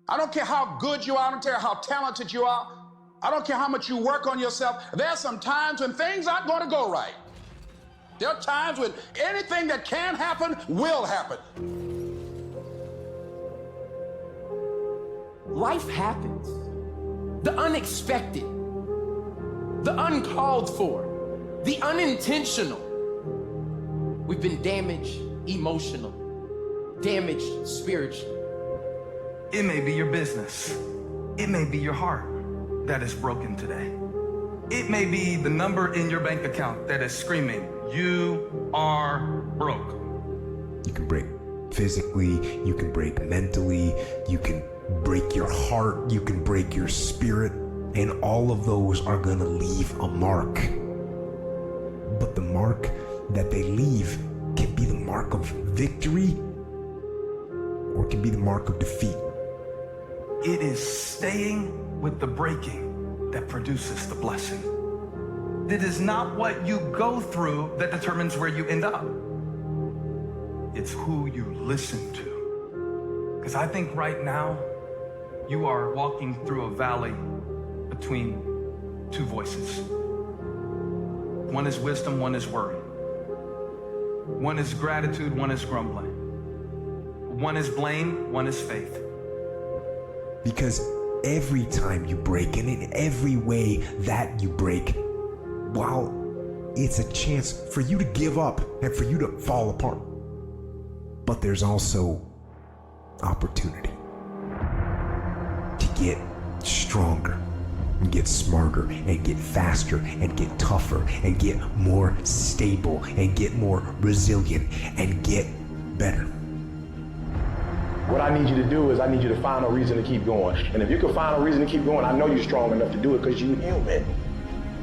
I don't care how good you are. I don't care how talented you are. I don't care how much you work on yourself. There are some times when things aren't going to go right. There are times when anything that can happen will happen. Life happens. The unexpected, the uncalled for, the unintentional. We've been damaged emotionally, damaged spiritually. It may be your business. It may be your heart that is broken today. It may be the number in your bank account that is screaming, "You are broke." You can break physically, you can break mentally, you can break your heart, you can break your spirit, and all of those are gonna leave a mark. But the mark that they leave can be the mark of victory or it can be the mark of defeat. It is staying with the breaking that produces the blessing. It is not what you go through that determines where you end up. It's who you listen to. Because I think right now, you are walking through a valley between two voices. One is wisdom, one is worry. One is gratitude, one is grumbling. One is blame, one is faith. Because every time you break, and in every way that you break, while it's a chance for you to give up and for you to fall apart, but there's also opportunity to get stronger and get smarter and get faster and get tougher and get more stable and get more resilient and get better. What I need you to do is I need you to find a reason to keep going. And if you can find a reason to keep going, I know you're strong enough to do it because you're human.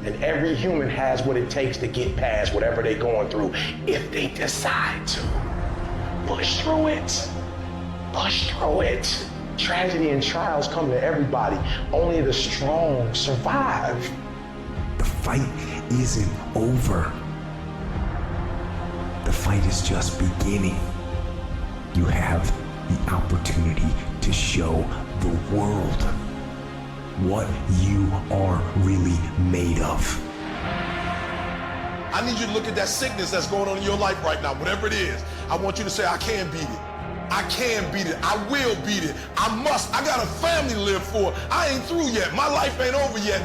And every human has what it takes to get past whatever they're going through if they decide to. Push through it. Push through it. Tragedy and trials come to everybody. Only the strong survive. The fight isn't over. The fight is just beginning. You have the opportunity to show the world what you are really made of. I need you to look at that sickness that's going on in your life right now, whatever it is. I want you to say, I can beat it. I can beat it. I will beat it. I must. I got a family to live for. I ain't through yet. My life ain't over yet.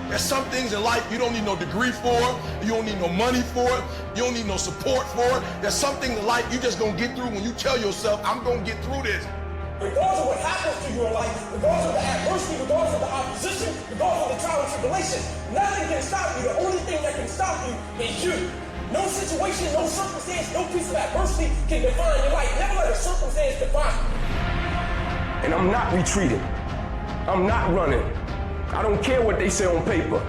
There's some things in life you don't need no degree for. You don't need no money for it. You don't need no support for it. There's something in life you just gonna get through when you tell yourself, I'm gonna get through this. Regardless of what happens to you in life, regardless of the adversity, regardless of the opposition, regardless of the trial and tribulation, nothing can stop you. The only thing that can stop you is you. No situation, no circumstance, no piece of adversity can define your life. Never let a circumstance define you. And I'm not retreating. I'm not running. I don't care what they say on paper.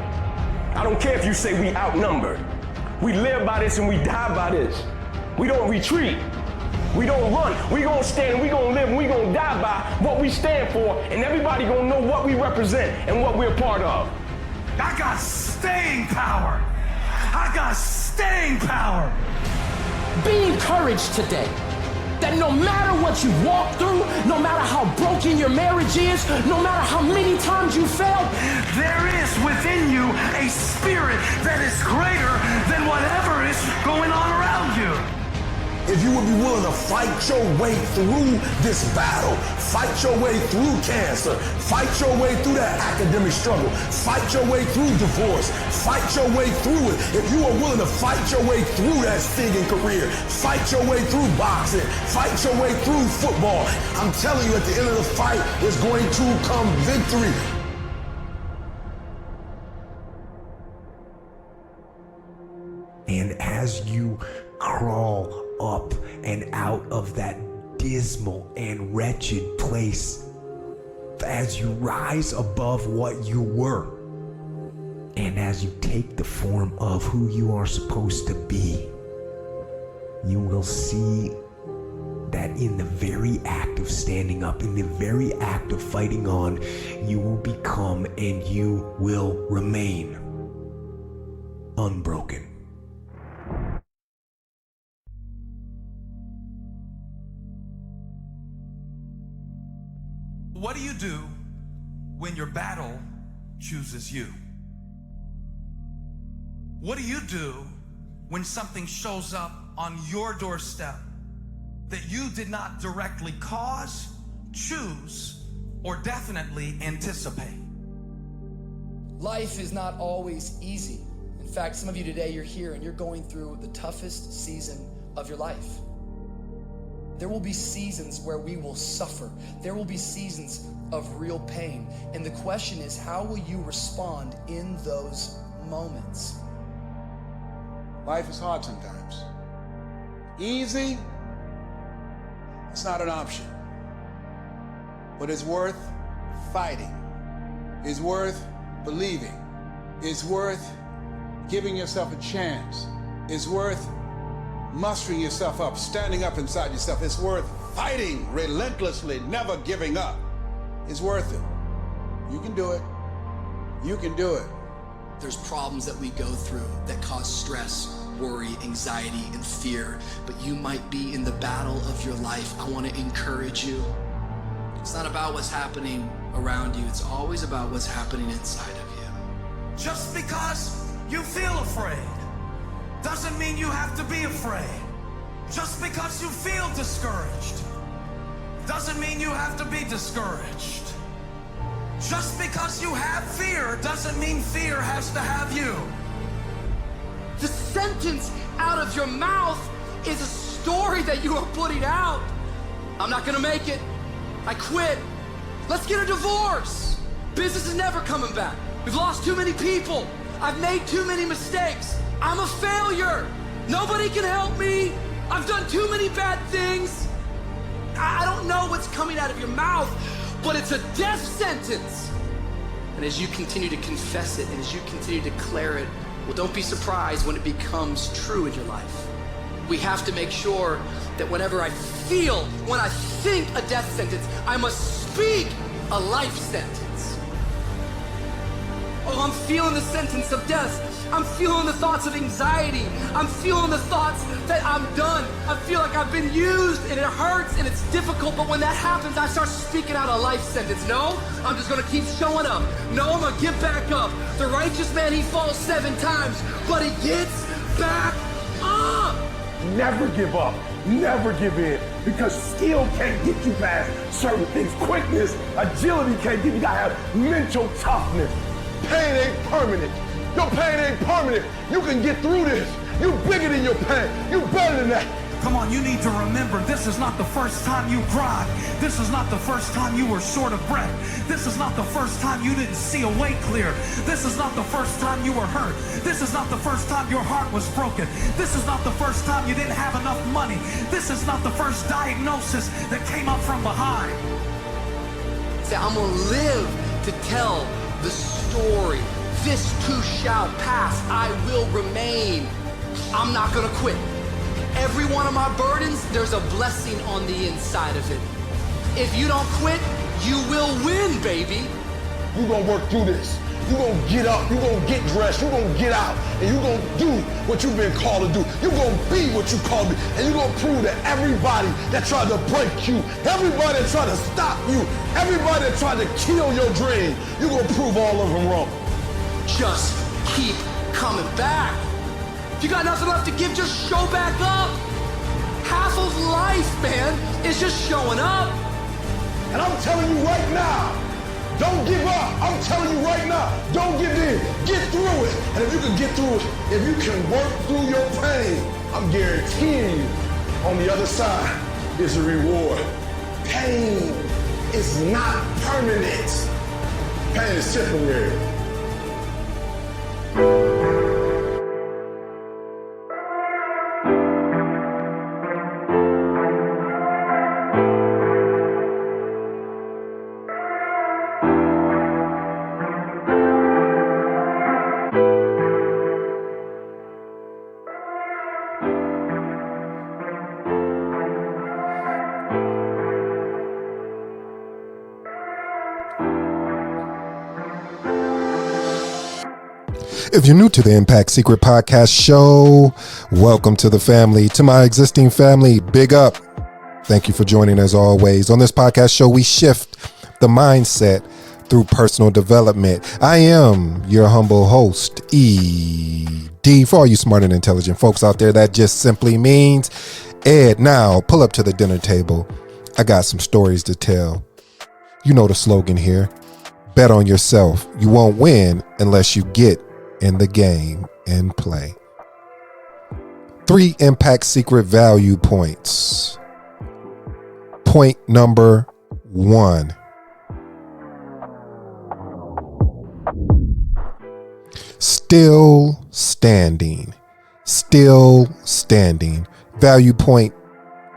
I don't care if you say we outnumbered. We live by this and we die by this. We don't retreat. We don't run. We gonna stand, we gonna live, and we gonna die by what we stand for, and everybody gonna know what we represent and what we're part of. I got staying power. I got staying power. Be encouraged today that no matter what you walk through, no matter how broken your marriage is, no matter how many times you failed, there is within you a spirit that is greater than whatever is going on around you. If you would be willing to fight your way through this battle, fight your way through cancer, fight your way through that academic struggle, fight your way through divorce, fight your way through it. If you are willing to fight your way through that singing career, fight your way through boxing, fight your way through football, I'm telling you at the end of the fight is going to come victory. And as you crawl up and out of that dismal and wretched place, as you rise above what you were, and as you take the form of who you are supposed to be, you will see that in the very act of standing up, in the very act of fighting on, you will become and you will remain unbroken. What do you do when your battle chooses you? What do you do when something shows up on your doorstep that you did not directly cause, choose, or definitely anticipate? Life is not always easy. In fact, some of you today, you're here and you're going through the toughest season of your life. There will be seasons where we will suffer. There will be seasons of real pain. And the question is, how will you respond in those moments? Life is hard sometimes. Easy, it's not an option. But it's worth fighting. It's worth believing. It's worth giving yourself a chance. It's worth mustering yourself up, standing up inside yourself. It's worth fighting relentlessly, never giving up. It's worth it. You can do it. You can do it. There's problems that we go through that cause stress, worry, anxiety, and fear, but you might be in the battle of your life. I want to encourage you. It's not about what's happening around you. It's always about what's happening inside of you. Just because you feel afraid doesn't mean you have to be afraid. Just because you feel discouraged doesn't mean you have to be discouraged. Just because you have fear doesn't mean fear has to have you. The sentence out of your mouth is a story that you are putting out. I'm not gonna make it. I quit. Let's get a divorce. Business is never coming back. We've lost too many people. I've made too many mistakes. I'm a failure. Nobody can help me. I've done too many bad things. I don't know what's coming out of your mouth, but it's a death sentence. And as you continue to confess it and as you continue to declare it, well, don't be surprised when it becomes true in your life. We have to make sure that whenever I feel, when I think a death sentence, I must speak a life sentence. Oh, I'm feeling the sentence of death. I'm feeling the thoughts of anxiety. I'm feeling the thoughts that I'm done. I feel like I've been used and it hurts and it's difficult, but when that happens, I start speaking out a life sentence. No, I'm just gonna keep showing up. No, I'm gonna get back up. The righteous man, he falls 7 times, but he gets back up. Never give up. Never give in. Because skill can't get you past certain things. Quickness, agility can't get you. You gotta have mental toughness. Pain ain't permanent. Your pain ain't permanent. You can get through this. You bigger than your pain. You better than that. Come on, you need to remember, this is not the first time you cried. This is not the first time you were short of breath. This is not the first time you didn't see a way clear. This is not the first time you were hurt. This is not the first time your heart was broken. This is not the first time you didn't have enough money. This is not the first diagnosis that came up from behind. Say, I'm gonna live to tell the story. This too shall pass. I will remain. I'm not gonna quit. Every one of my burdens, there's a blessing on the inside of it. If you don't quit, you will win, baby. You gonna work through this. You gonna get up. You gonna get dressed. You gonna get out. And you gonna do what you've been called to do. You gonna be what you called to be. And you gonna prove that everybody that tried to break you, everybody that tried to stop you, everybody that tried to kill your dream, you gonna prove all of them wrong. Just keep coming back. If you got nothing left to give, just show back up. Half of life, man, is just showing up. And I'm telling you right now, don't give up. I'm telling you right now, don't give in. Get through it. And if you can get through it, if you can work through your pain, I'm guaranteeing you on the other side is a reward. Pain is not permanent. Pain is temporary. If you're new to the Impact Secret Podcast show, welcome to the family. To my existing family, big up. Thank you for joining as always. On this podcast show, we shift the mindset through personal development. I am your humble host, ED. For all you smart and intelligent folks out there, that just simply means Ed. Now, pull up to the dinner table. I got some stories to tell. You know the slogan here. Bet on yourself. You won't win unless you get in the game and play. 3 impact secret value points. Point number 1. Still standing. Still standing. Value point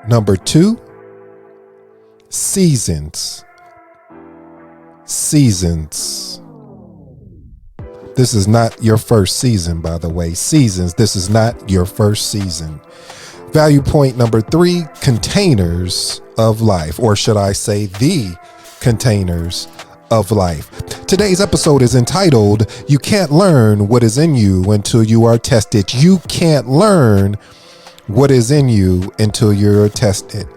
number 2. Seasons. Seasons. This is not your first season, by the way. Seasons. This is not your first season. Value point number 3, containers of life, or should I say the containers of life. Today's episode is entitled, You Can't Learn What Is In You Until You Are Tested. You can't learn what is in you until you're tested.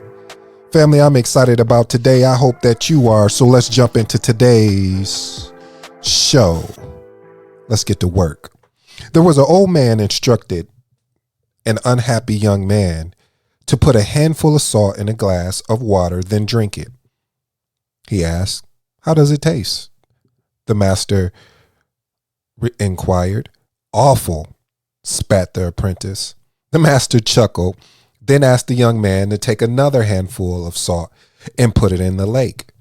Family, I'm excited about today. I hope that you are. So let's jump into today's show. Let's get to work. There was an old man instructed an unhappy young man to put a handful of salt in a glass of water, then drink it. He asked, "How does it taste?" The master inquired. "Awful," spat the apprentice. The master chuckled, then asked the young man to take another handful of salt and put it in the lake.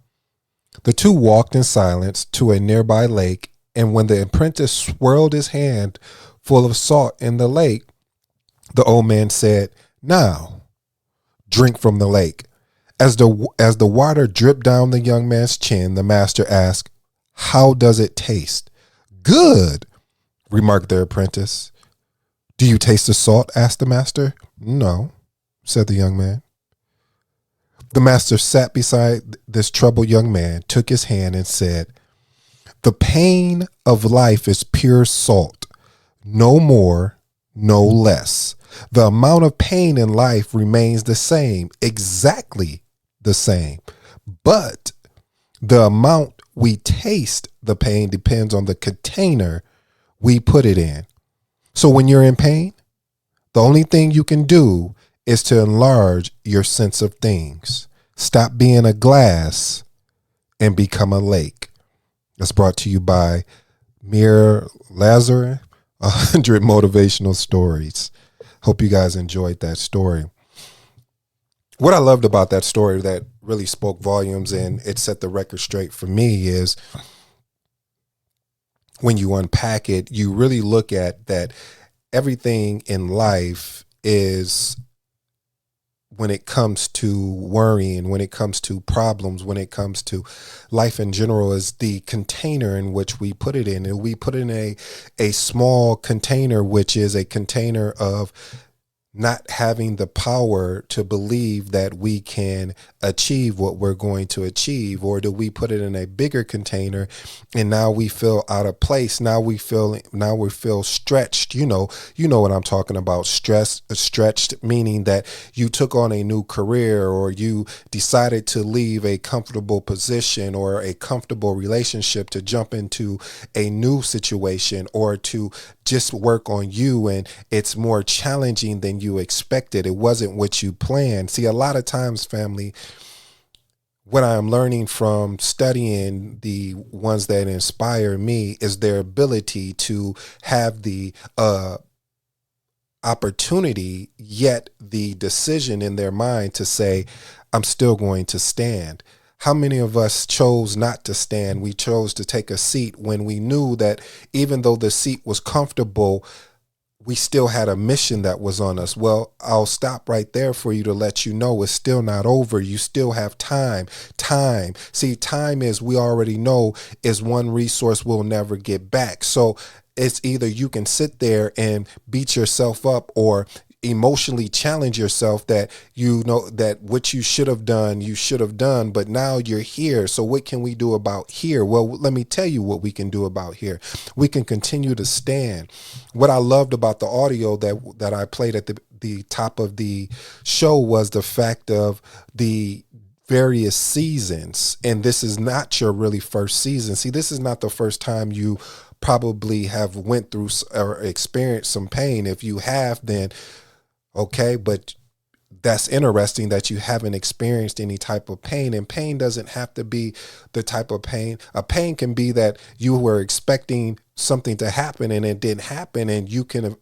The two walked in silence to a nearby lake, and when the apprentice swirled his hand full of salt in the lake, the old man said, "Now, drink from the lake." As the water dripped down the young man's chin, the master asked, "How does it taste?" "Good," remarked the apprentice. "Do you taste the salt?" asked the master. "No," said the young man. The master sat beside this troubled young man, took his hand, and said, "The pain of life is pure salt, no more, no less. The amount of pain in life remains the same, exactly the same. But the amount we taste the pain depends on the container we put it in. So when you're in pain, the only thing you can do is to enlarge your sense of things. Stop being a glass and become a lake." That's brought to you by Mir Lazarus, 100 Motivational Stories. Hope you guys enjoyed that story. What I loved about that story that really spoke volumes and it set the record straight for me is when you unpack it, you really look at that everything in life is, when it comes to worrying, when it comes to problems, when it comes to life in general, is the container in which we put it in. And we put in a small container, which is a container of not having the power to believe that we can achieve what we're going to achieve? Or do we put it in a bigger container and now we feel out of place? Now we feel stretched. You know what I'm talking about. Stretched, meaning that you took on a new career, or you decided to leave a comfortable position or a comfortable relationship to jump into a new situation, or to just work on you, and it's more challenging than you expected. It wasn't what you planned. See, a lot of times, family, what I'm learning from studying the ones that inspire me is their ability to have the opportunity, yet the decision in their mind to say, "I'm still going to stand." How many of us chose not to stand? We chose to take a seat when we knew that even though the seat was comfortable, we still had a mission that was on us. Well, I'll stop right there for you to let you know it's still not over. You still have time. See, time, is, we already know, is one resource we'll never get back. So it's either you can sit there and beat yourself up, or emotionally challenge yourself that you know that what you should have done, but now you're here. So what can we do about here? Well, let me tell you what we can do about here. We can continue to stand. What I loved about the audio that I played at the top of the show was the fact of the various seasons, and this is not your really first season. See, this is not the first time you probably have went through or experienced some pain. If you have, then okay, but that's interesting that you haven't experienced any type of pain. And pain doesn't have to be the type of pain. A pain can be that you were expecting something to happen and it didn't happen, and you can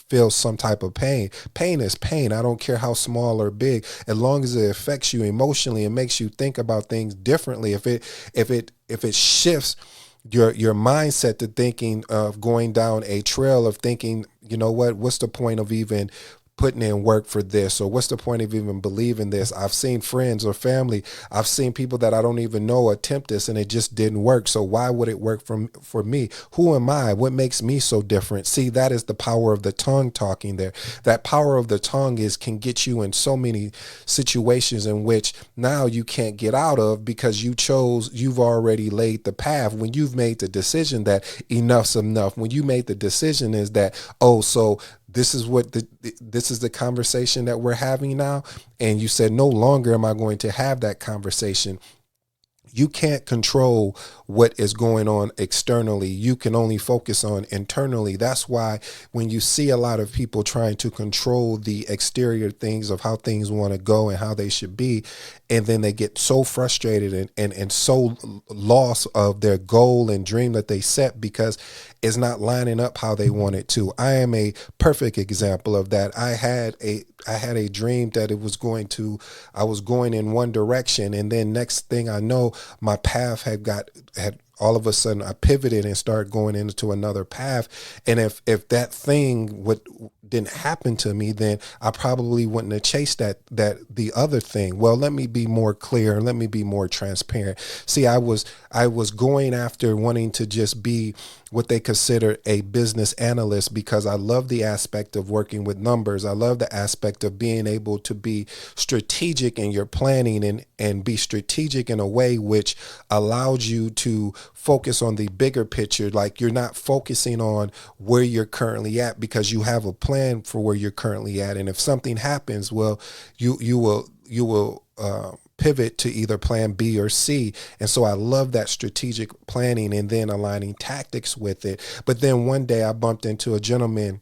feel some type of pain. Pain is pain. I don't care how small or big, as long as it affects you emotionally and makes you think about things differently. If it shifts your mindset to thinking of going down a trail of thinking, you know what's the point of even putting in work for this, or what's the point of even believing this? I've seen friends or family, I've seen people that I don't even know attempt this and it just didn't work. So why would it work for me? Who am I? What makes me so different? See, that is the power of the tongue talking there. That power of the tongue can get you in so many situations in which now you can't get out of, because you've already laid the path. When you've made the decision that enough's enough, when you made the decision is that, oh, so this is the conversation that we're having now. And you said, no longer am I going to have that conversation. You can't control what is going on externally. You can only focus on internally. That's why when you see a lot of people trying to control the exterior things of how things want to go and how they should be, and then they get so frustrated and so lost of their goal and dream that they set because it's not lining up how they want it to. I am a perfect example of that. I had a dream that I was going in one direction, and then next thing I know, my path had all of a sudden I pivoted and started going into another path. And if that thing didn't happen to me, then I probably wouldn't have chased that the other thing. Well, let me be more clear. Let me be more transparent. See, I was going after wanting to just be what they consider a business analyst because I love the aspect of working with numbers. I love the aspect of being able to be strategic in your planning and be strategic in a way which allows you to focus on the bigger picture. Like you're not focusing on where you're currently at because you have a plan for where you're currently at. And if something happens, well, you will pivot to either plan B or C. And so I love that strategic planning and then aligning tactics with it. But then one day I bumped into a gentleman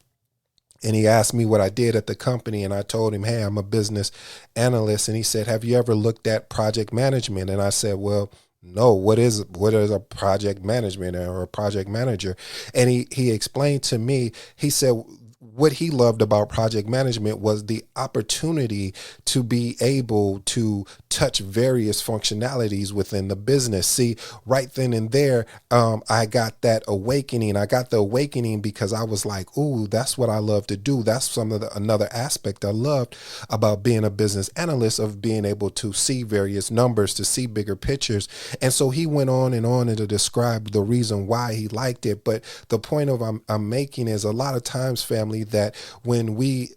and he asked me what I did at the company. And I told him, hey, I'm a business analyst. And he said, have you ever looked at project management? And I said, well, no, what is a project management or a project manager? And he explained to me, he said, what he loved about project management was the opportunity to be able to touch various functionalities within the business. See, right then and there, I got that awakening. I got the awakening because I was like, ooh, that's what I love to do. That's another aspect I loved about being a business analyst, of being able to see various numbers, to see bigger pictures. And so he went on and to describe the reason why he liked it. But the point I'm making is a lot of times, family, that when we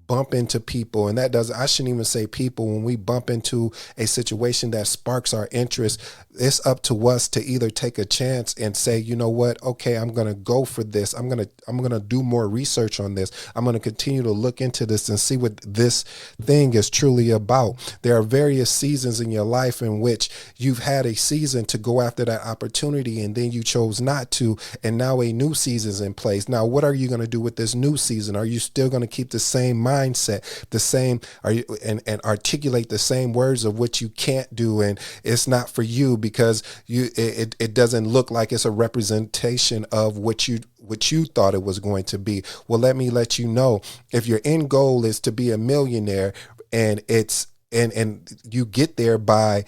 bump into people, and I shouldn't even say people, when we bump into a situation that sparks our interest, it's up to us to either take a chance and say, you know what, okay, I'm going to go for this. I'm going to do more research on this. I'm going to continue to look into this and see what this thing is truly about. There are various seasons in your life in which you've had a season to go after that opportunity and then you chose not to, and now a new season's in place. Now, what are you going to do with this new season? Are you still going to keep the same mindset, and articulate the same words of what you can't do and it's not for you because it doesn't look like it's a representation of what you thought it was going to be? Well, let me let you know, if your end goal is to be a millionaire and you get there by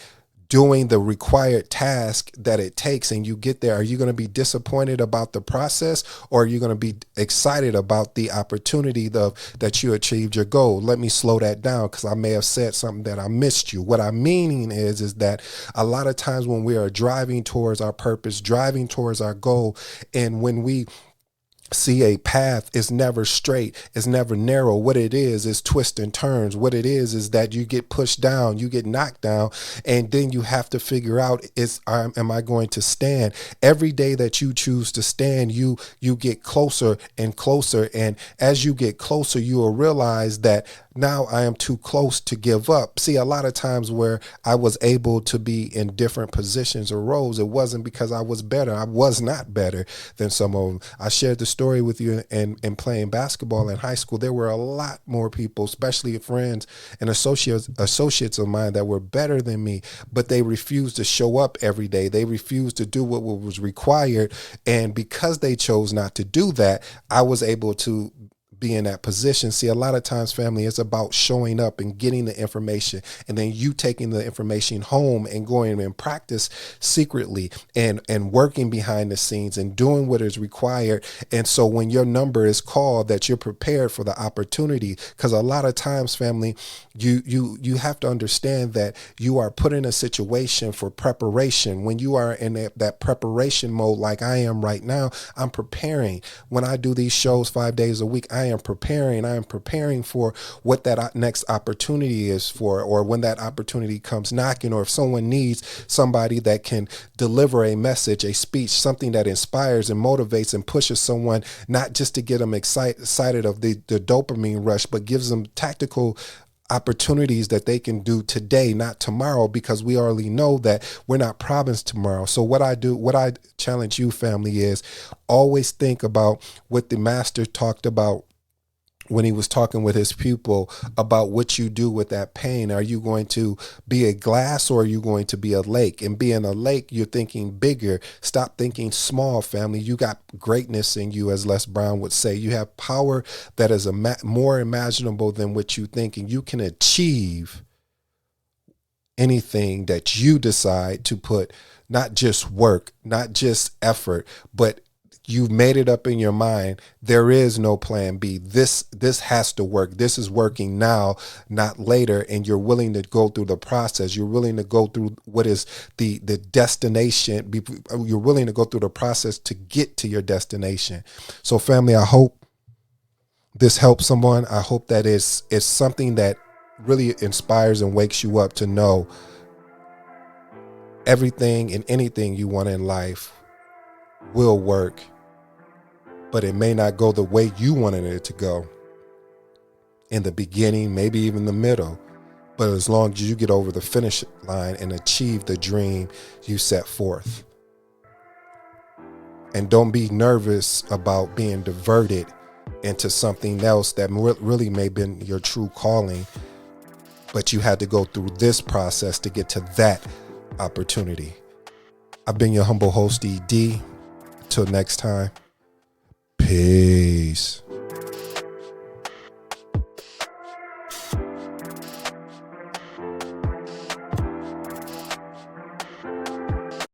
doing the required task that it takes and you get there, are you going to be disappointed about the process, or are you going to be excited about the opportunity that you achieved your goal? Let me slow that down because I may have said something that I missed you. What I'm meaning is that a lot of times when we are driving towards our purpose, driving towards our goal, and when we see a path, is never straight, it's never narrow. What it is twists and turns. What it is that you get pushed down, you get knocked down, and then you have to figure out, am I going to stand? Every day that you choose to stand, you get closer and closer, and as you get closer, you will realize that now I am too close to give up. See, a lot of times where I was able to be in different positions or roles, it wasn't because I was better. I was not better than some of them. I shared the story with you in playing basketball in high school. There were a lot more people, especially friends and associates of mine that were better than me, but they refused to show up every day. They refused to do what was required. And because they chose not to do that, I was able to be in that position. See, a lot of times, family, it's about showing up and getting the information, and then you taking the information home and going and practice secretly and working behind the scenes and doing what is required. And so when your number is called, that you're prepared for the opportunity. Because a lot of times, family, you have to understand that you are put in a situation for preparation. When you are in that preparation mode, like I am right now, I'm preparing. When I do these shows 5 days a week, I am preparing for what that next opportunity is for, or when that opportunity comes knocking, or if someone needs somebody that can deliver a message, a speech, something that inspires and motivates and pushes someone, not just to get them excited of the dopamine rush, but gives them tactical opportunities that they can do today, not tomorrow, because we already know that we're not promised tomorrow. So what I challenge you, family, is always think about what the master talked about when he was talking with his pupil about what you do with that pain. Are you going to be a glass, or are you going to be a lake? And being a lake, you're thinking bigger. Stop thinking small, family. You got greatness in you, as Les Brown would say. You have power that is more imaginable than what you think, and you can achieve anything that you decide to put, not just work, not just effort, but you've made it up in your mind. There is no plan B. This has to work. This is working now, not later. And you're willing to go through the process. You're willing to go through what is the destination. You're willing to go through the process to get to your destination. So family, I hope this helps someone. I hope that it's something that really inspires and wakes you up to know everything and anything you want in life will work, but it may not go the way you wanted it to go in the beginning, maybe even the middle. But as long as you get over the finish line and achieve the dream you set forth. And don't be nervous about being diverted into something else that really may have been your true calling, but you had to go through this process to get to that opportunity. I've been your humble host, ED. Till next time. Peace.